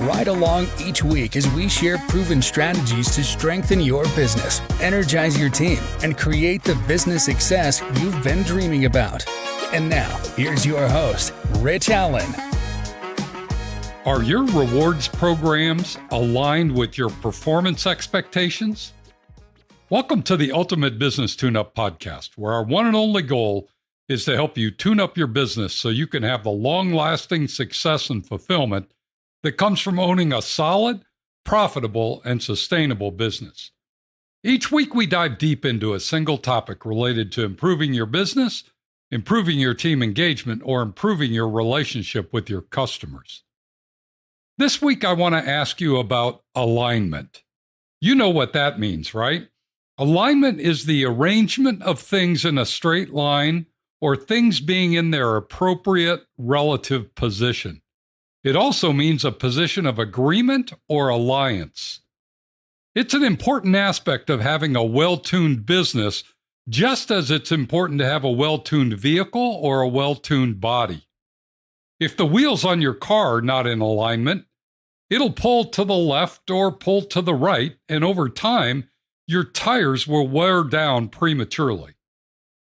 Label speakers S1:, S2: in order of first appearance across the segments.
S1: Ride along each week as we share proven strategies to strengthen your business, energize your team, and create the business success you've been dreaming about. And now, here's your host, Rich Allen.
S2: Are your rewards programs aligned with your performance expectations? Welcome to the Ultimate Business Tune-Up Podcast, where our one and only goal is to help you tune up your business so you can have the long-lasting success and fulfillment that comes from owning a solid, profitable, and sustainable business. Each week, we dive deep into a single topic related to improving your business, improving your team engagement, or improving your relationship with your customers. This week, I want to ask you about alignment. You know what that means, right? Alignment is the arrangement of things in a straight line or things being in their appropriate relative position. It also means a position of agreement or alliance. It's an important aspect of having a well-tuned business, just as it's important to have a well-tuned vehicle or a well-tuned body. If the wheels on your car are not in alignment, it'll pull to the left or pull to the right, and over time, your tires will wear down prematurely.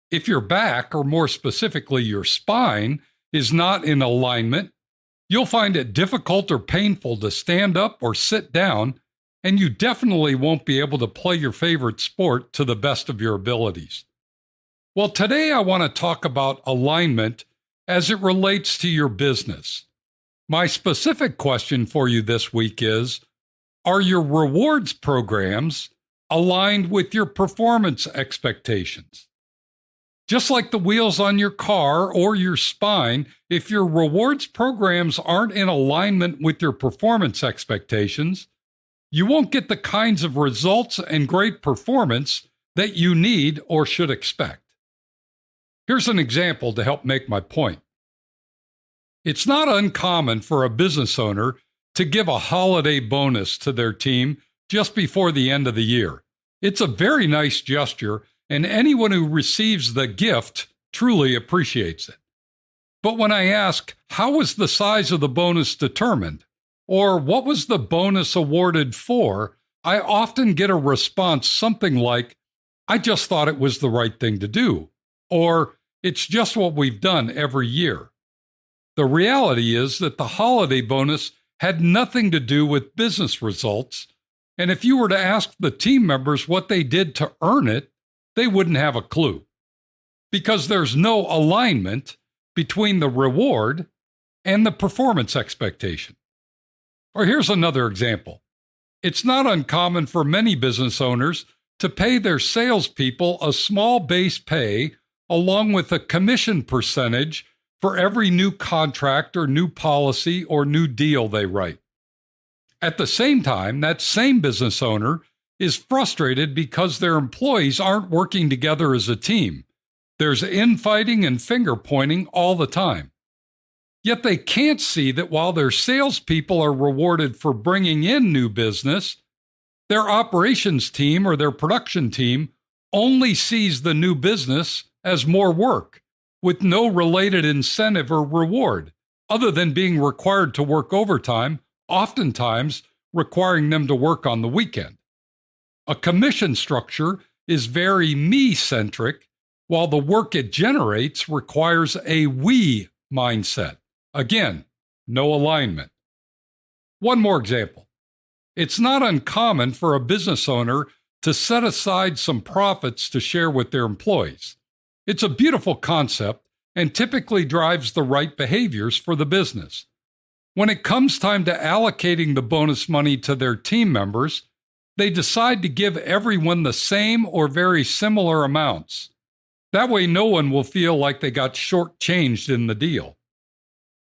S2: If your back, or more specifically your spine, is not in alignment, you'll find it difficult or painful to stand up or sit down, and you definitely won't be able to play your favorite sport to the best of your abilities. Well, today I want to talk about alignment as it relates to your business. My specific question for you this week is, are your rewards programs aligned with your performance expectations? Just like the wheels on your car or your spine, if your rewards programs aren't in alignment with your performance expectations, you won't get the kinds of results and great performance that you need or should expect. Here's an example to help make my point. It's not uncommon for a business owner to give a holiday bonus to their team just before the end of the year. It's a very nice gesture, and anyone who receives the gift truly appreciates it. But when I ask, how was the size of the bonus determined? Or what was the bonus awarded for? I often get a response something like, I just thought it was the right thing to do. Or, it's just what we've done every year. The reality is that the holiday bonus had nothing to do with business results, and if you were to ask the team members what they did to earn it, they wouldn't have a clue, because there's no alignment between the reward and the performance expectation. Or here's another example. It's not uncommon for many business owners to pay their salespeople a small base pay along with a commission percentage for every new contract or new policy or new deal they write. At the same time, that same business owner is frustrated because their employees aren't working together as a team. There's infighting and finger-pointing all the time. Yet they can't see that while their salespeople are rewarded for bringing in new business, their operations team or their production team only sees the new business as more work, with no related incentive or reward, other than being required to work overtime, oftentimes requiring them to work on the weekend. A commission structure is very me-centric, while the work it generates requires a we mindset. Again, no alignment. One more example. It's not uncommon for a business owner to set aside some profits to share with their employees. It's a beautiful concept and typically drives the right behaviors for the business. When it comes time to allocating the bonus money to their team members, they decide to give everyone the same or very similar amounts. That way, no one will feel like they got shortchanged in the deal.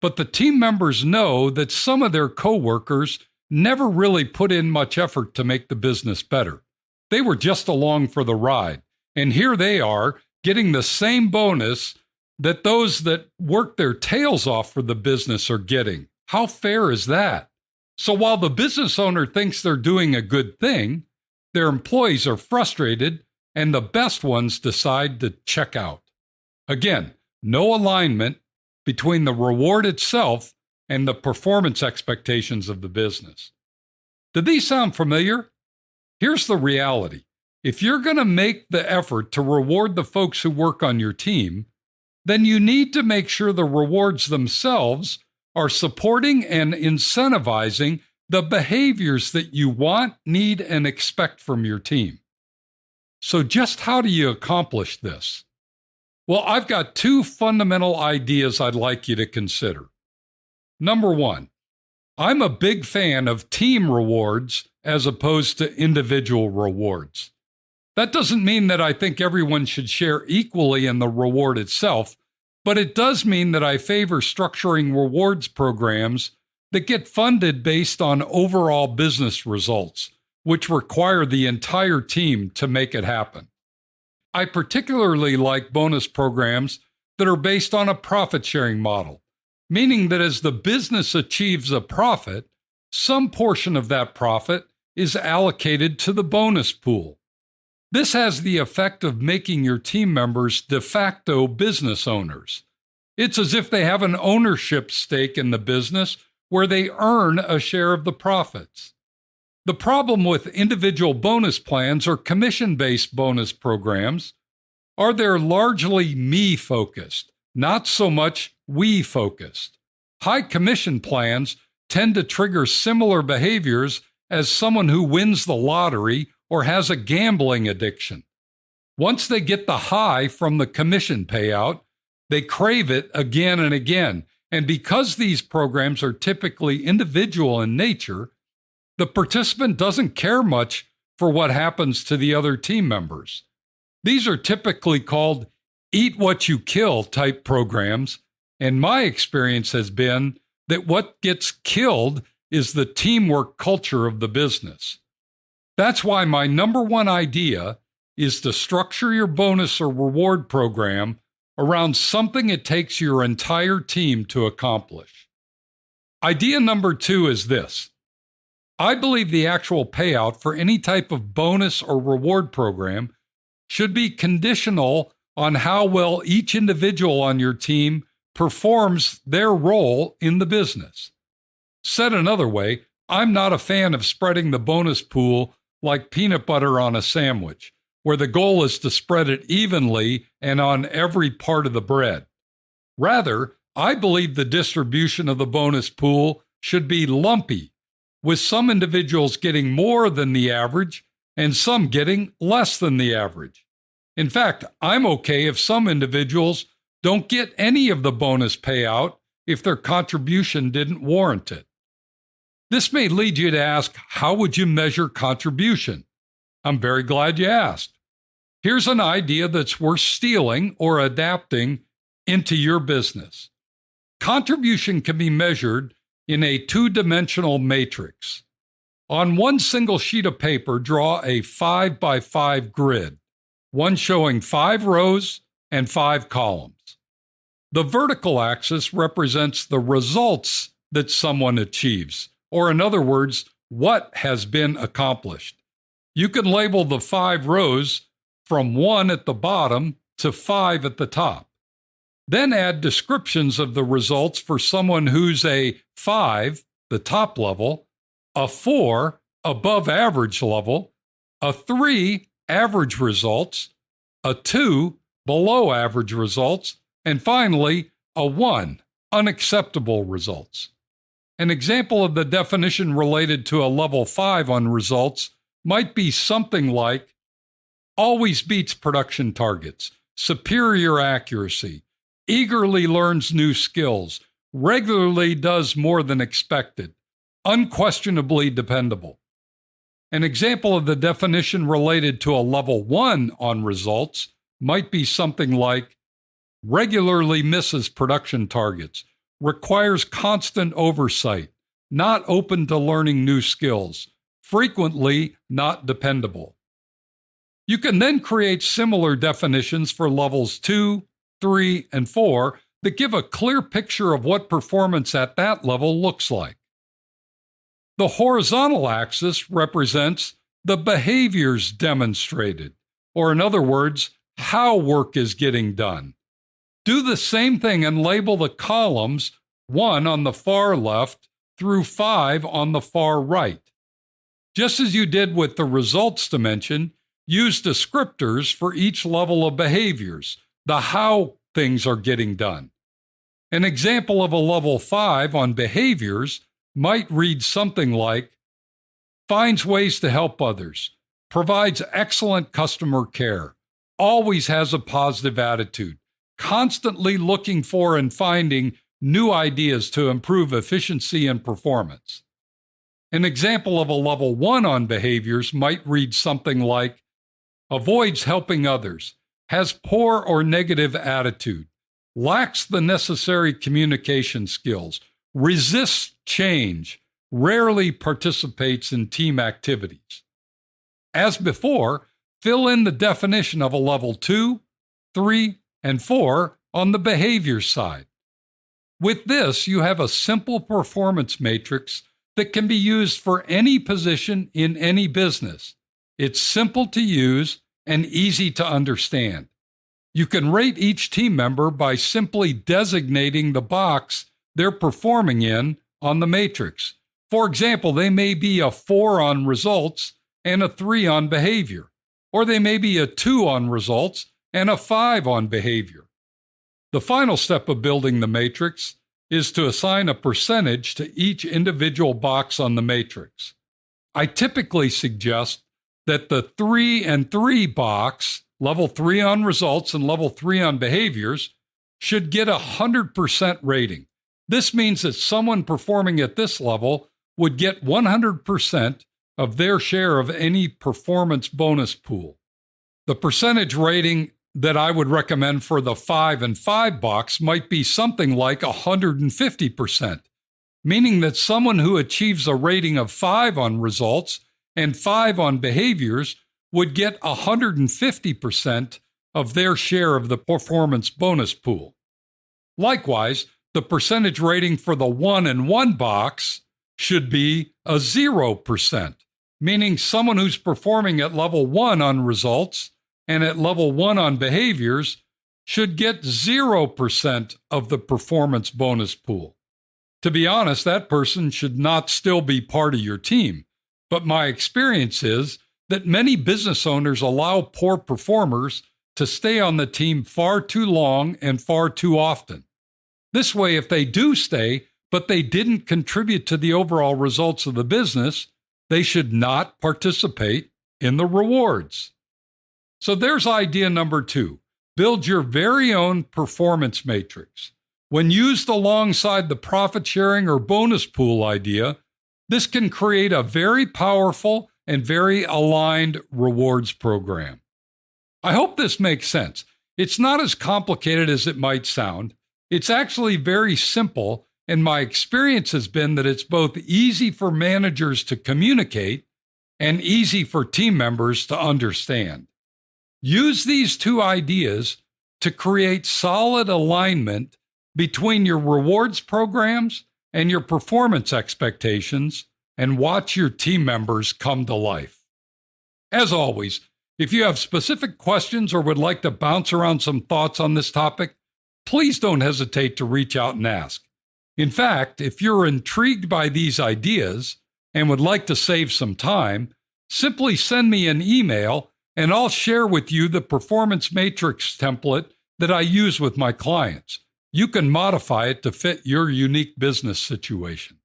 S2: But the team members know that some of their coworkers never really put in much effort to make the business better. They were just along for the ride, and here they are getting the same bonus that those that work their tails off for the business are getting. How fair is that? So while the business owner thinks they're doing a good thing, their employees are frustrated, and the best ones decide to check out. Again, no alignment between the reward itself and the performance expectations of the business. Do these sound familiar? Here's the reality. If you're going to make the effort to reward the folks who work on your team, then you need to make sure the rewards themselves are supporting and incentivizing the behaviors that you want, need, and expect from your team. So just how do you accomplish this? Well, I've got two fundamental ideas I'd like you to consider. Number one, I'm a big fan of team rewards as opposed to individual rewards. That doesn't mean that I think everyone should share equally in the reward itself, but it does mean that I favor structuring rewards programs that get funded based on overall business results, which require the entire team to make it happen. I particularly like bonus programs that are based on a profit-sharing model, meaning that as the business achieves a profit, some portion of that profit is allocated to the bonus pool. This has the effect of making your team members de facto business owners. It's as if they have an ownership stake in the business where they earn a share of the profits. The problem with individual bonus plans or commission-based bonus programs are they're largely me-focused, not so much we-focused. High commission plans tend to trigger similar behaviors as someone who wins the lottery or has a gambling addiction. Once they get the high from the commission payout, they crave it again and again. And because these programs are typically individual in nature, the participant doesn't care much for what happens to the other team members. These are typically called eat what you kill type programs, and my experience has been that what gets killed is the teamwork culture of the business. That's why my number one idea is to structure your bonus or reward program around something it takes your entire team to accomplish. Idea number two is this. I believe the actual payout for any type of bonus or reward program should be conditional on how well each individual on your team performs their role in the business. Said another way, I'm not a fan of spreading the bonus pool like peanut butter on a sandwich, where the goal is to spread it evenly and on every part of the bread. Rather, I believe the distribution of the bonus pool should be lumpy, with some individuals getting more than the average and some getting less than the average. In fact, I'm okay if some individuals don't get any of the bonus payout if their contribution didn't warrant it. This may lead you to ask, how would you measure contribution? I'm very glad you asked. Here's an idea that's worth stealing or adapting into your business. Contribution can be measured in a two-dimensional matrix. On one single sheet of paper, draw a 5x5 grid, one showing 5 rows and 5 columns. The vertical axis represents the results that someone achieves, or in other words, what has been accomplished. You can label the 5 rows from 1 at the bottom to 5 at the top. Then add descriptions of the results for someone who's a 5, the top level, a 4, above average level, a 3, average results, a 2, below average results, and finally, a 1, unacceptable results. An example of the definition related to a level 5 on results might be something like always beats production targets, superior accuracy, eagerly learns new skills, regularly does more than expected, unquestionably dependable. An example of the definition related to a level 1 on results might be something like regularly misses production targets, requires constant oversight, not open to learning new skills, frequently not dependable. You can then create similar definitions for levels 2, 3, and 4 that give a clear picture of what performance at that level looks like. The horizontal axis represents the behaviors demonstrated, or in other words, how work is getting done. Do the same thing and label the columns 1 on the far left through 5 on the far right. Just as you did with the results dimension, use descriptors for each level of behaviors, the how things are getting done. An example of a level 5 on behaviors might read something like, finds ways to help others, provides excellent customer care, always has a positive attitude, constantly looking for and finding new ideas to improve efficiency and performance. An example of a level 1 on behaviors might read something like, avoids helping others, has poor or negative attitude, lacks the necessary communication skills, resists change, rarely participates in team activities. As before, fill in the definition of a level 2, 3, and 4 on the behavior side. With this, you have a simple performance matrix that can be used for any position in any business. It's simple to use and easy to understand. You can rate each team member by simply designating the box they're performing in on the matrix. For example, they may be a 4 on results and a 3 on behavior, or they may be a 2 on results and a 5 on behavior. The final step of building the matrix is to assign a percentage to each individual box on the matrix. I typically suggest that the 3 and 3 box, level 3 on results and level 3 on behaviors, should get 100% rating. This means that someone performing at this level would get 100% of their share of any performance bonus pool. The percentage rating that I would recommend for the 5 and 5 box might be something like 150%, meaning that someone who achieves a rating of 5 on results and 5 on behaviors would get 150% of their share of the performance bonus pool. Likewise, the percentage rating for the 1 and 1 box should be a 0%, meaning someone who's performing at level 1 on results and at level 1 on behaviors should get 0% of the performance bonus pool. To be honest, that person should not still be part of your team, but my experience is that many business owners allow poor performers to stay on the team far too long and far too often. This way, if they do stay, but they didn't contribute to the overall results of the business, they should not participate in the rewards. So there's idea number 2. Build your very own performance matrix. When used alongside the profit sharing or bonus pool idea, this can create a very powerful and very aligned rewards program. I hope this makes sense. It's not as complicated as it might sound. It's actually very simple, and my experience has been that it's both easy for managers to communicate and easy for team members to understand. Use these 2 ideas to create solid alignment between your rewards programs and your performance expectations, and watch your team members come to life. As always, if you have specific questions or would like to bounce around some thoughts on this topic, please don't hesitate to reach out and ask. In fact, if you're intrigued by these ideas and would like to save some time, simply send me an email and I'll share with you the performance matrix template that I use with my clients. You can modify it to fit your unique business situation.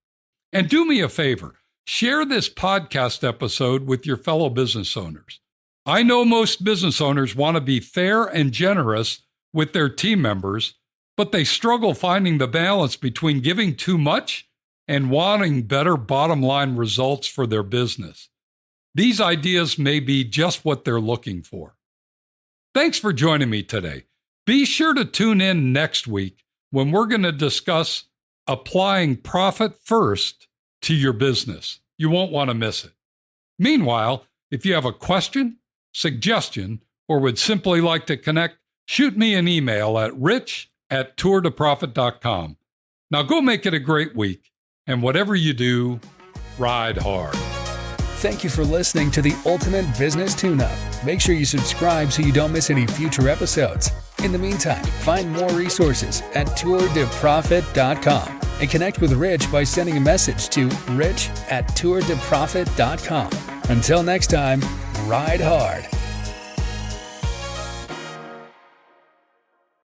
S2: And do me a favor, share this podcast episode with your fellow business owners. I know most business owners want to be fair and generous with their team members, but they struggle finding the balance between giving too much and wanting better bottom line results for their business. These ideas may be just what they're looking for. Thanks for joining me today. Be sure to tune in next week when we're going to discuss applying profit first to your business. You won't want to miss it. Meanwhile, if you have a question, suggestion, or would simply like to connect, shoot me an email at rich@tourtoprofit.com. Now go make it a great week, and whatever you do, ride hard.
S1: Thank you for listening to the Ultimate Business Tune-Up. Make sure you subscribe so you don't miss any future episodes. In the meantime, find more resources at tourtoprofit.com. and connect with Rich by sending a message to rich@tourdeprofit.com. Until next time, ride hard.